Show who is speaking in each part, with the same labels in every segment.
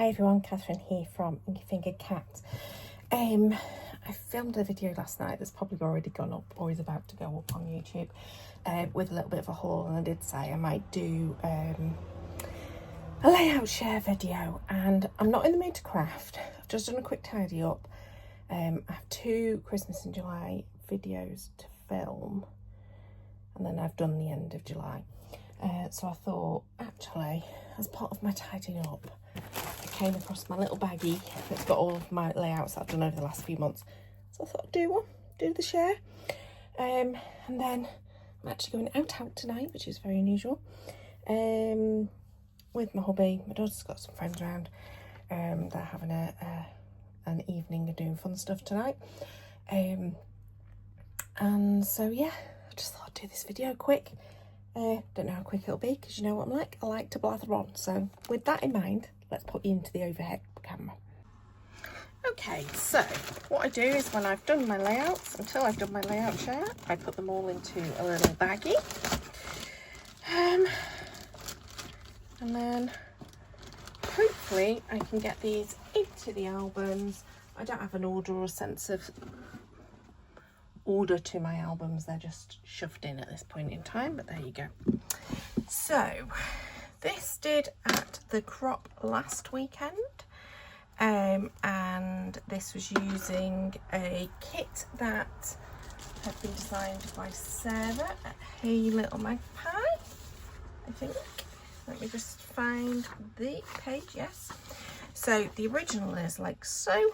Speaker 1: Hi everyone, Catherine here from Inky Finger Cat. I filmed a video last night that's probably already gone up or is about to go up on YouTube with a little bit of a haul, and I did say I might do a layout share video, and I'm not in the mood to craft. I've just done a quick tidy up. I have 2 Christmas in July videos to film, and then I've done the end of July. So I thought, actually, as part of my tidying up, I came across my little baggie that's got all of my layouts that I've done over the last few months. So I thought I'd do the share. And then I'm actually going out tonight, which is very unusual, with my hubby. My daughter's got some friends around. They're having an evening of doing fun stuff tonight. And so yeah, I just thought I'd do this video quick. Don't know how quick it'll be, because you know what I'm like. I like to blather on. So with that in mind, let's put you into the overhead camera. Okay, so what I do is when I've done my layouts, until I've done my layout share, I put them all into a little baggie. And then hopefully I can get these into the albums. I don't have an order or a sense of order to my albums, they're just shoved in at this point in time, but there you go. So this did at the crop last weekend, and this was using a kit that had been designed by Sarah at Hey Little Magpie, I think. Let me just find the page. Yes, so the original is like so.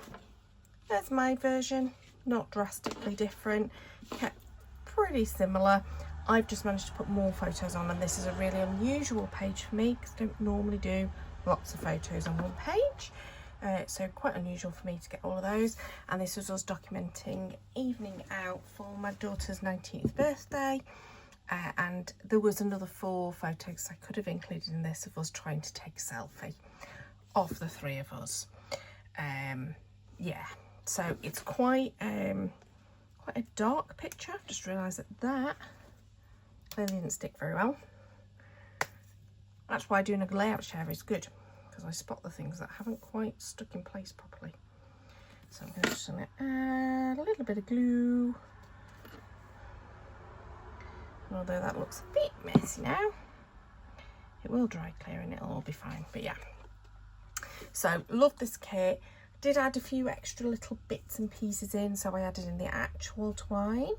Speaker 1: There's my version, not drastically different, kept pretty similar. I've just managed to put more photos on, and this is a really unusual page for me because I don't normally do lots of photos on one page, so quite unusual for me to get all of those. And this was us documenting evening out for my daughter's 19th birthday, and there was another 4 photos I could have included in this of us trying to take a selfie of the 3 of us. Yeah, so it's quite a dark picture. I've just realised that clearly didn't stick very well. That's why doing a layout share is good, because I spot the things that haven't quite stuck in place properly. So I'm just going to add a little bit of glue. Although that looks a bit messy now, it will dry clear and it'll all be fine. But yeah, so love this kit. Did add a few extra little bits and pieces in, so I added in the actual twine.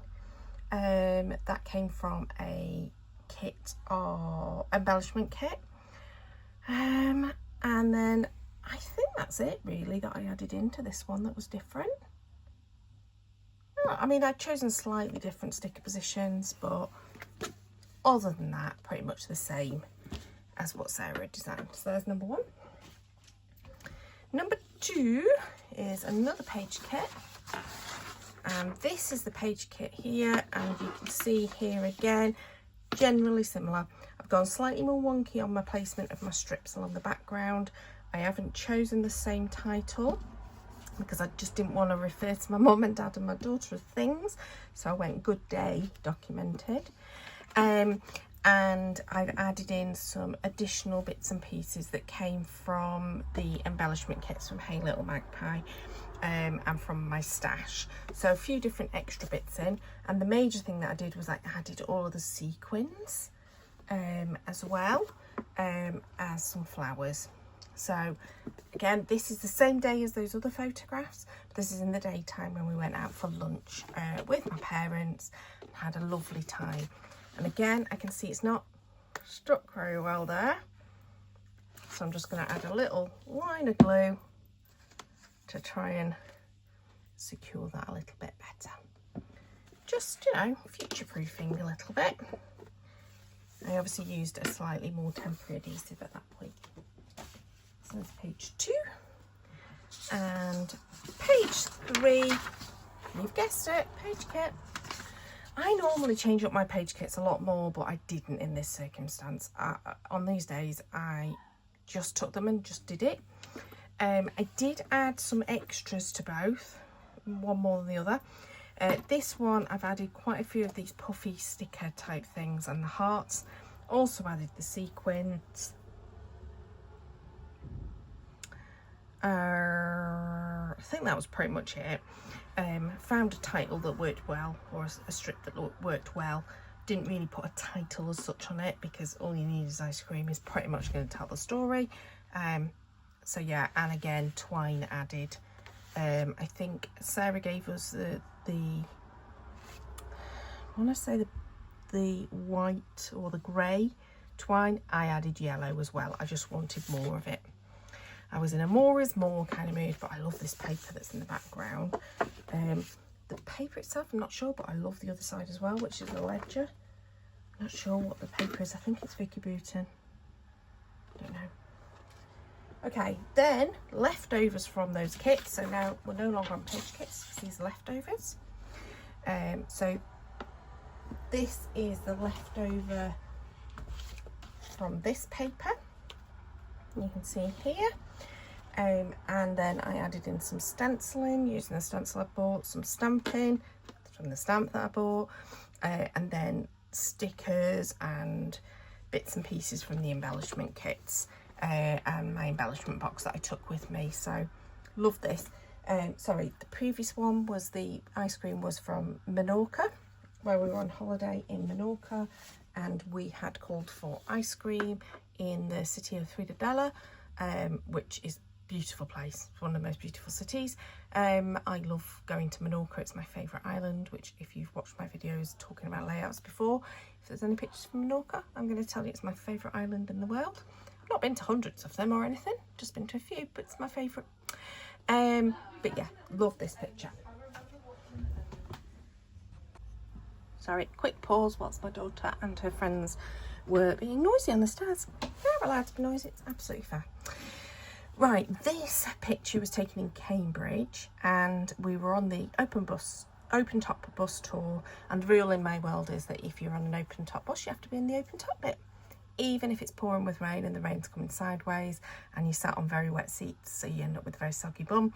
Speaker 1: That came from a kit or embellishment kit. And then I think that's it really that I added into this one that was different. I mean, I'd chosen slightly different sticker positions, but other than that, pretty much the same as what Sarah had designed. So there's number 1. Number 2 is another page kit, and this is the page kit here, and you can see here again, generally similar. I've gone slightly more wonky on my placement of my strips along the background. I haven't chosen the same title because I just didn't want to refer to my mum and dad and my daughter as things, so I went Good Day Documented. And I've added in some additional bits and pieces that came from the embellishment kits from Hey Little Magpie, and from my stash. So a few different extra bits in, and the major thing that I did was I added all of the sequins as well, as some flowers. So again, this is the same day as those other photographs, but this is in the daytime when we went out for lunch with my parents and had a lovely time. And again, I can see it's not stuck very well there, so I'm just going to add a little line of glue to try and secure that a little bit better. Just, you know, future-proofing a little bit. I obviously used a slightly more temporary adhesive at that point. So that's page 2. And page 3, you've guessed it, page kit. I normally change up my page kits a lot more, but I didn't in this circumstance. On these days, I just took them and just did it. I did add some extras to both, one more than the other. This one, I've added quite a few of these puffy sticker type things and the hearts. Also added the sequins. I think that was pretty much it. Found a title that worked well, or a strip that worked well. Didn't really put a title as such on it because All You Need Is Ice Cream is pretty much going to tell the story. So yeah, and again, twine added. I think Sarah gave us the I want to say the white or the grey twine. I added yellow as well. I just wanted more of it. I was in a more is more kind of mood, but I love this paper that's in the background. The paper itself, I'm not sure, but I love the other side as well, which is the ledger. I'm not sure what the paper is. I think it's Vicky Bouton. Don't know. Okay, then leftovers from those kits. So now we're no longer on page kits because these are leftovers. So this is the leftover from this paper. You can see here. And then I added in some stenciling using the stencil I bought, some stamping from the stamp that I bought, and then stickers and bits and pieces from the embellishment kits, and my embellishment box that I took with me. So love this. Sorry, the previous one was the ice cream was from Menorca, where we were on holiday in Menorca, and we had called for ice cream in the city of Ciudadela, which is beautiful place. It's one of the most beautiful cities. I love going to Menorca. It's my favourite island, which if you've watched my videos talking about layouts before, if there's any pictures from Menorca, I'm going to tell you it's my favourite island in the world. I've not been to hundreds of them or anything, just been to a few, but it's my favourite. But yeah, love this picture. Sorry, quick pause whilst my daughter and her friends were being noisy on the stairs. They're allowed to be noisy, it's absolutely fair. Right, this picture was taken in Cambridge, and we were on the open top bus tour, and the rule in my world is that if you're on an open top bus, you have to be in the open top bit, even if it's pouring with rain and the rain's coming sideways and you sat on very wet seats, so you end up with a very soggy bum.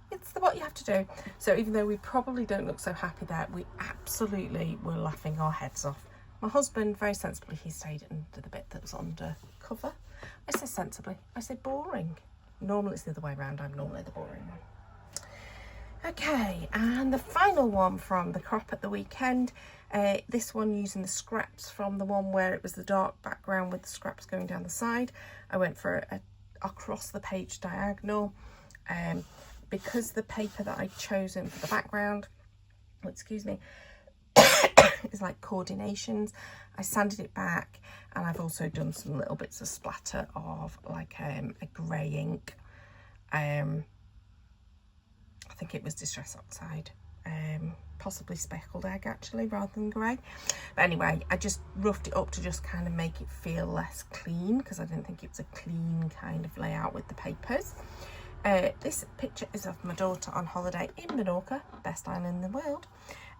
Speaker 1: It's what you have to do. So even though we probably don't look so happy there, we absolutely were laughing our heads off. My husband, very sensibly, he stayed under the bit that was under cover. I say sensibly, I say boring. Normally it's the other way around, I'm normally the boring one. Okay, and the final one from the crop at the weekend. This one using the scraps from the one where it was the dark background with the scraps going down the side. I went for a across the page diagonal. Because the paper that I'd chosen for the background, excuse me, is like coordinations, I sanded it back, and I've also done some little bits of splatter of like a grey ink. I think it was Distress Oxide, possibly speckled egg actually rather than grey. But anyway, I just roughed it up to just kind of make it feel less clean, because I didn't think it was a clean kind of layout with the papers. This picture is of my daughter on holiday in Menorca, best island in the world.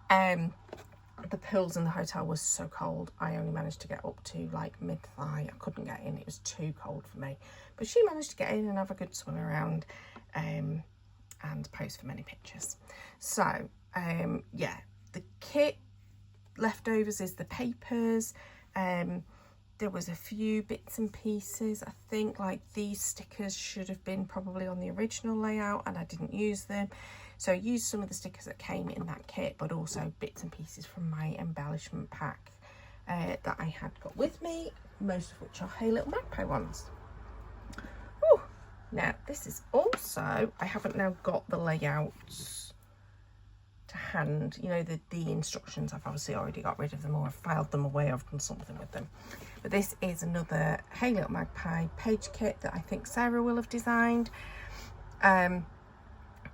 Speaker 1: The pools in the hotel was so cold. I only managed to get up to like mid-thigh. I couldn't get in. It was too cold for me. But she managed to get in and have a good swim around, and pose for many pictures. So, yeah, the kit leftovers is the papers. There was a few bits and pieces. I think like these stickers should have been probably on the original layout, and I didn't use them. So I used some of the stickers that came in that kit, but also bits and pieces from my embellishment pack that I had got with me, most of which are Hey Little Magpie ones. Ooh. Now this is also, I haven't now got the layouts to hand, you know, the instructions. I've obviously already got rid of them, or I've filed them away, I've done something with them. But this is another Hey Little Magpie page kit that I think Sarah will have designed.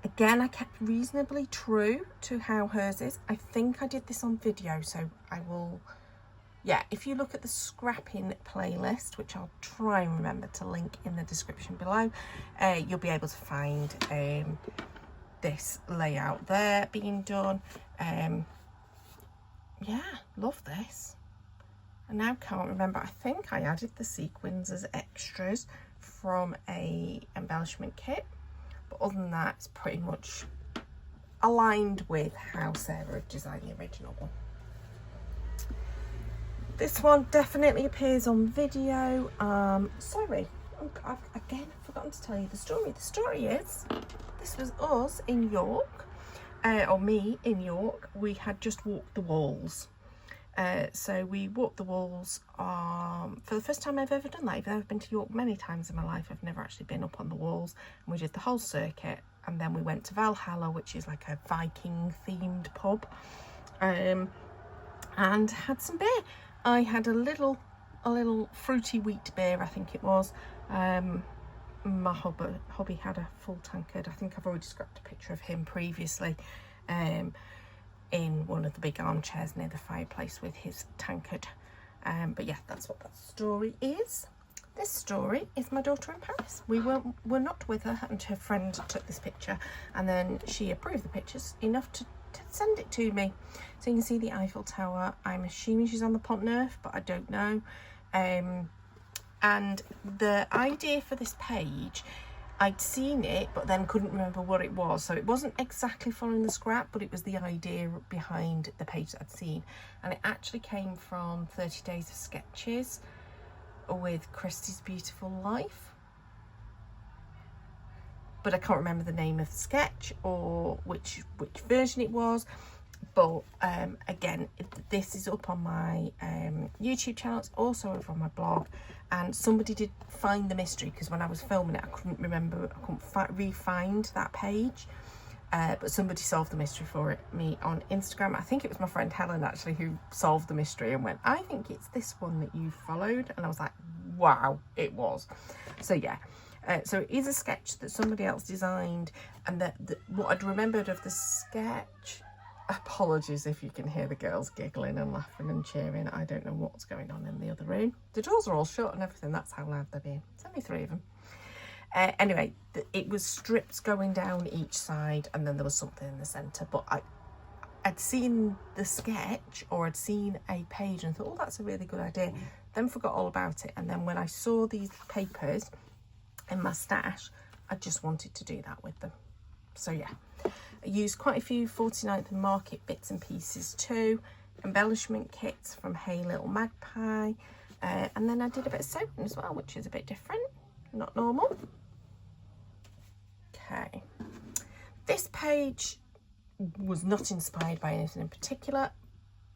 Speaker 1: Again, I kept reasonably true to how hers is. I think I did this on video, so I will, yeah, if you look at the scrapping playlist, which I'll try and remember to link in the description below, you'll be able to find this layout there being done. Yeah, love this. I now can't remember, I think I added the sequins as extras from a embellishment kit, but other than that, it's pretty much aligned with how Sarah designed the original one. This one definitely appears on video. Sorry, I've forgotten to tell you the story. The story is, this was us in York, or me in York. We had just walked the walls. So we walked the walls for the first time I've ever done that. Even though I've been to York many times in my life, I've never actually been up on the walls. And we did the whole circuit, and then we went to Valhalla, which is like a Viking themed pub, and had some beer. I had a little fruity wheat beer, I think it was. My hubby had a full tankard. I think I've already scrapped a picture of him previously, in one of the big armchairs near the fireplace with his tankard. But yeah, that's what that story is. This story is my daughter in Paris. We were not with her, and her friend took this picture, and then she approved the pictures enough to send it to me. So you can see the Eiffel Tower. I'm assuming she's on the Pont Neuf, but I don't know. And the idea for this page, I'd seen it but then couldn't remember what it was, so it wasn't exactly following the scrap, but it was the idea behind the page that I'd seen. And it actually came from 30 Days of Sketches with Christie's Beautiful Life, but I can't remember the name of the sketch or which version it was. But again, this is up on my YouTube channel. It's also over on my blog, and somebody did find the mystery, because when I was filming it I couldn't remember, I couldn't re-find that page, but somebody solved the mystery for me on Instagram. I think it was my friend Helen actually who solved the mystery and went, I think it's this one that you followed, and I was like, wow, it was. So yeah, so it is a sketch that somebody else designed, and what I'd remembered of the sketch, apologies if you can hear the girls giggling and laughing and cheering. I don't know what's going on in the other room. The doors are all shut and everything. That's how loud they're being. It's only 3 of them. Anyway, it was strips going down each side, and then there was something in the centre. But I'd seen the sketch, or I'd seen a page, and thought, oh, that's a really good idea. Then forgot all about it. And then when I saw these papers in my stash, I just wanted to do that with them. So yeah. I used quite a few 49th and Market bits and pieces too, embellishment kits from Hey Little Magpie, and then I did a bit of sewing as well, which is a bit different, not normal. Okay, this page was not inspired by anything in particular,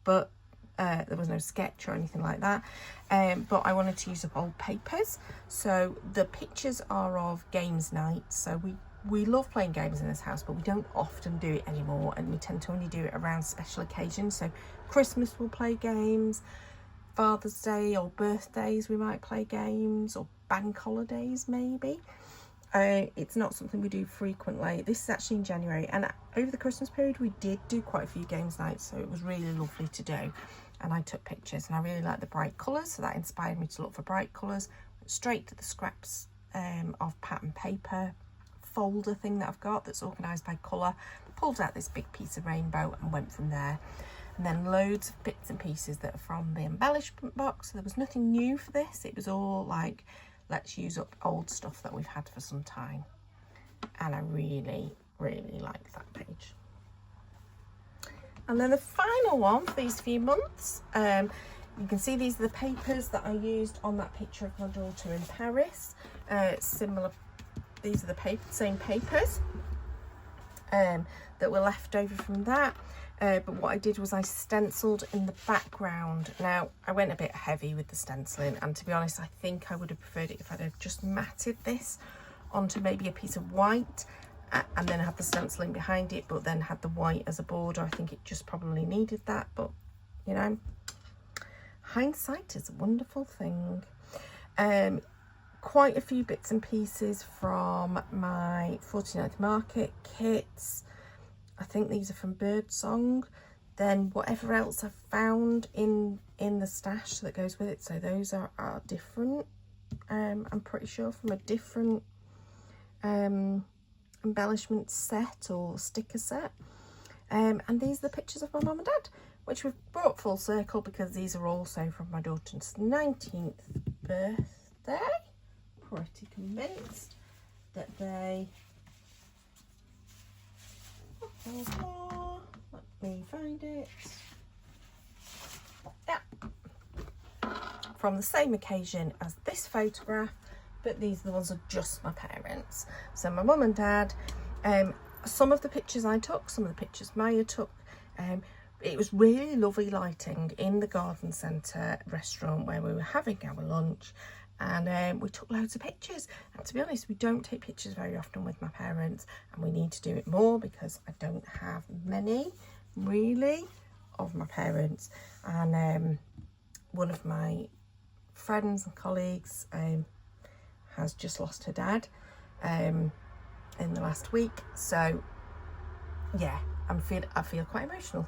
Speaker 1: but there was no sketch or anything like that, but I wanted to use up old papers. So the pictures are of games night. So we love playing games in this house, but we don't often do it anymore, and we tend to only do it around special occasions. So Christmas we'll play games, Father's Day or birthdays we might play games, or bank holidays maybe. It's not something we do frequently. This is actually in January, and over the Christmas period we did do quite a few games nights, so it was really lovely to do, and I took pictures, and I really like the bright colours, so that inspired me to look for bright colours. Went straight to the scraps of pattern paper folder thing that I've got that's organised by colour, pulled out this big piece of rainbow and went from there. And then loads of bits and pieces that are from the embellishment box. So there was nothing new for this. It was all like, let's use up old stuff that we've had for some time. And I really, really like that page. And then the final one for these few months, you can see these are the papers that I used on that picture of my daughter in Paris. Similar. These are the same papers that were left over from that, but what I did was I stenciled in the background. Now I went a bit heavy with the stenciling, and to be honest I think I would have preferred it if I'd have just matted this onto maybe a piece of white and then had the stenciling behind it, but then had the white as a border. I think it just probably needed that, but you know, hindsight is a wonderful thing. Quite a few bits and pieces from my 49th Market kits. I think these are from Birdsong. Then whatever else I've found in the stash that goes with it. So those are different. I'm pretty sure from a different embellishment set or sticker set. And these are the pictures of my mum and dad, which we've brought full circle because these are also from my daughter's 19th birthday. Pretty convinced that they, let me find it, yeah, from the same occasion as this photograph, but these are the ones of just my parents. So my mum and dad, some of the pictures I took, some of the pictures Maya took. It was really lovely lighting in the garden centre restaurant where we were having our lunch, and we took loads of pictures. And to be honest, we don't take pictures very often with my parents, and we need to do it more because I don't have many really of my parents. And one of my friends and colleagues has just lost her dad in the last week, so yeah, I feel quite emotional.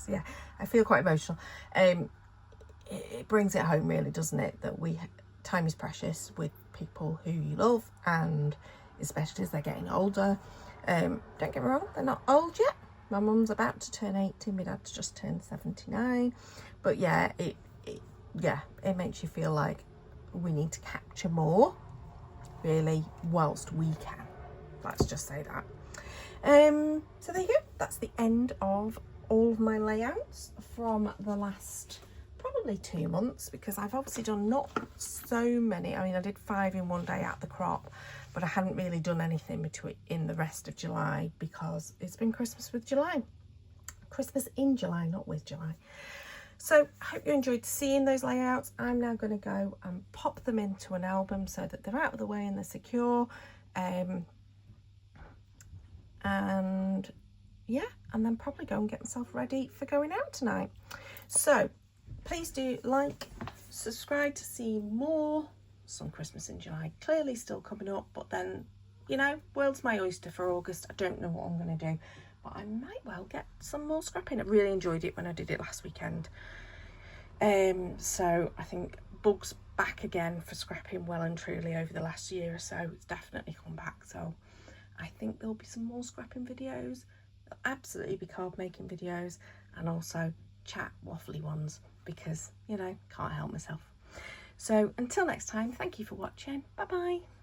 Speaker 1: Yeah, I feel quite emotional. It brings it home, really, doesn't it, that time is precious with people who you love, and especially as they're getting older. Don't get me wrong, they're not old yet. My mum's about to turn 80, my dad's just turned 79. But yeah, it makes you feel like we need to capture more, really, whilst we can. Let's just say that. So there you go, that's the end of all of my layouts from the last probably 2 months, because I've obviously done not so many. I mean, I did 5 in one day at the crop, but I hadn't really done anything in the rest of July because it's been Christmas in July, not with July. So I hope you enjoyed seeing those layouts. I'm now going to go and pop them into an album so that they're out of the way and they're secure. And yeah, and then probably go and get myself ready for going out tonight. So please do like, subscribe to see more. Some Christmas in July clearly still coming up, but then, you know, world's my oyster for August. I don't know what I'm going to do, but I might well get some more scrapping. I really enjoyed it when I did it last weekend. So I think bug's back again for scrapping well and truly over the last year or so. It's definitely come back, so I think there'll be some more scrapping videos. There'll absolutely be card making videos, and also chat waffly ones, because, you know, can't help myself. So until next time, thank you for watching. Bye bye.